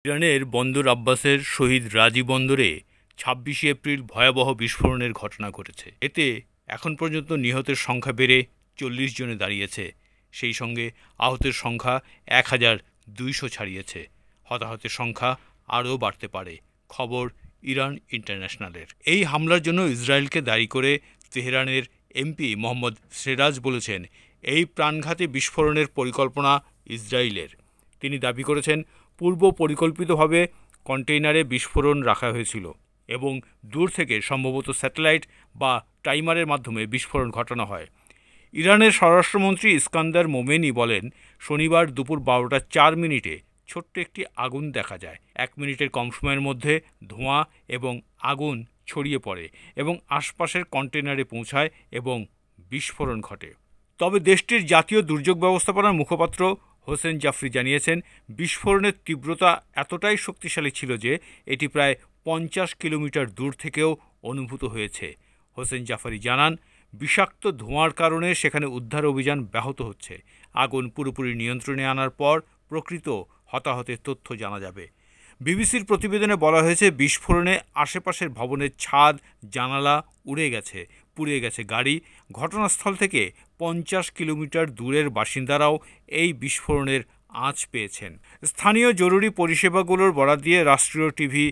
ইরানের বন্দর আব্বাসের শহীদ রাজি বন্দরে ২৬শে এপ্রিল ভয়াবহ বিস্ফোরণের ঘটনা ঘটেছে। এতে এখন পর্যন্ত নিহতের সংখ্যা বেড়ে ৪০ জনে দাঁড়িয়েছে। সেই সঙ্গে আহতের সংখ্যা ১,২০০ ছাড়িয়েছে। হতাহতের সংখ্যা আরও বাড়তে পারে। খবর ইরান ইন্টারন্যাশনালের। এই হামলার জন্য ইসরায়েলকে দায়ী করে তেহরানের এমপি মোহাম্মদ সেরাজ বলেছেন, এই প্রাণঘাতী বিস্ফোরণের পরিকল্পনা ইসরায়েলের। তিনি দাবি করেছেন, পূর্ব পরিকল্পিতভাবে কন্টেইনারে বিস্ফোরণ রাখা হয়েছিল এবং দূর থেকে সম্ভবত স্যাটেলাইট বা টাইমারের মাধ্যমে বিস্ফোরণ ঘটানো হয়। ইরানের স্বরাষ্ট্রমন্ত্রী ইস্কান্দার মোমেনি বলেন, শনিবার দুপুর ১২টা ৪ মিনিটে ছোট্ট একটি আগুন দেখা যায়। ১ মিনিটের কম সময়ের মধ্যে ধোঁয়া এবং আগুন ছড়িয়ে পড়ে এবং আশপাশের কন্টেইনারে পৌঁছায় এবং বিস্ফোরণ ঘটে। তবে দেশটির জাতীয় দুর্যোগ ব্যবস্থাপনার মুখপাত্র হোসেন জাফরি জানিয়েছেন, বিস্ফোরণের তীব্রতা এতটাই শক্তিশালী ছিল যে এটি প্রায় ৫০ কিলোমিটার দূর থেকেও অনুভূত হয়েছে। হোসেন জাফরি জানান, বিষাক্ত ধোঁয়ার কারণে সেখানে উদ্ধার অভিযান ব্যাহত হচ্ছে। আগুন পুরোপুরি নিয়ন্ত্রণে আনার পর প্রকৃত হতাহতের তথ্য জানা যাবে। বিবিসির প্রতিবেদনে বলা হয়েছে, বিস্ফোরণে আশেপাশের ভবনের ছাদ, জানালা উড়ে গেছে, পুড়ে গেছে গাড়ি। ঘটনাস্থল থেকে ৫০ কিলোমিটার দূরের বাসিন্দারাও এই বিস্ফোরণের আঁচ পেয়েছেন। স্থানীয় জরুরি পরিষেবাগুলোর বরাত দিয়ে রাষ্ট্রীয় টিভি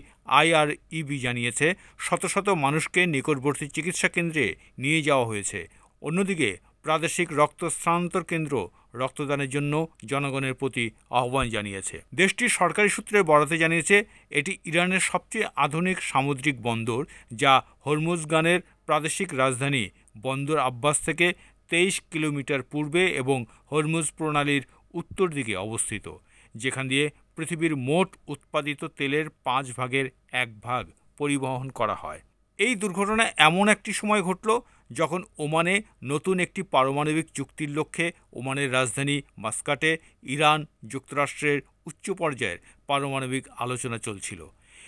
IREB জানিয়েছে, শত শত মানুষকে নিকটবর্তী চিকিৎসা কেন্দ্রে নিয়ে যাওয়া হয়েছে। অন্যদিকে প্রাদেশিক রক্ত স্থানান্তর কেন্দ্র রক্তদানের জন্য জনগণের প্রতি আহ্বান জানিয়েছে। দেশটির সরকারি সূত্রের বরাতে জানিয়েছে, এটি ইরানের সবচেয়ে আধুনিক সামুদ্রিক বন্দর, যা হরমুজগানের প্রাদেশিক রাজধানী বন্দর আব্বাস থেকে ২৩ কিলোমিটার পূর্বে এবং হরমুজ প্রণালীর উত্তর দিকে অবস্থিত, যেখান দিয়ে পৃথিবীর মোট উৎপাদিত তেলের ১/৫ পরিবহন করা হয়। এই দুর্ঘটনা এমন একটি সময় ঘটল যখন ওমানে নতুন একটি পারমাণবিক চুক্তির লক্ষ্যে ওমানের রাজধানী মাস্কাটে ইরান যুক্তরাষ্ট্রের উচ্চ পর্যায়ের পারমাণবিক আলোচনা চলছিল।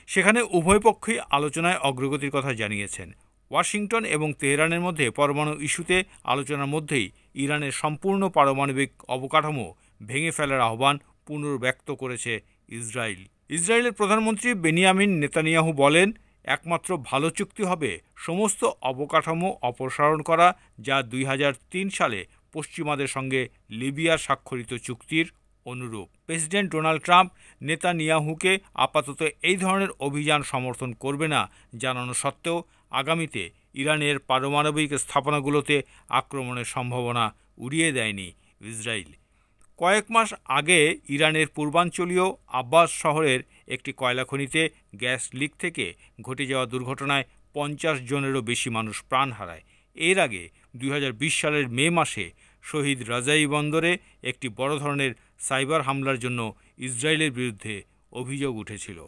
সেখানে উভয় পক্ষই আলোচনায় অগ্রগতির কথা জানিয়েছেন। ওয়াশিংটন এবং তেহরানের মধ্যে পরমাণু ইস্যুতে আলোচনার মধ্যেই ইরানের সম্পূর্ণ পারমাণবিক অবকাঠামো ভেঙে ফেলার আহ্বান পুনর্ব্যক্ত করেছে ইসরায়েল। ইসরায়েলের প্রধানমন্ত্রী বেনিয়ামিন নেতানিয়াহু বলেন, একমাত্র ভালো চুক্তি হবে সমস্ত অবকাঠামো অপসারণ করা, যা ২০০৩ সালে পশ্চিমাদের সঙ্গে লিবিয়ার স্বাক্ষরিত চুক্তির অনুরূপ। প্রেসিডেন্ট ডোনাল্ড ট্রাম্প নেতানিয়াহুকে আপাতত এই ধরনের অভিযান সমর্থন করবে না জানানো সত্ত্বেও আগামীতে ইরানের পারমাণবিক স্থাপনাগুলোতে আক্রমণের সম্ভাবনা উড়িয়ে দেয়নি ইসরায়েল। কয়েক মাস আগে ইরানের পূর্বাঞ্চলীয় আব্বাস শহরের একটি কয়লা খনিতে গ্যাস লিক থেকে ঘটে যাওয়া দুর্ঘটনায় ৫০ জনেরও বেশি মানুষ প্রাণ হারায়। এর আগে ২০২০ সালের মে মাসে শহীদ রাজাই বন্দরে একটি বড় ধরনের সাইবার হামলার জন্য ইসরায়েলের বিরুদ্ধে অভিযোগ উঠেছিল।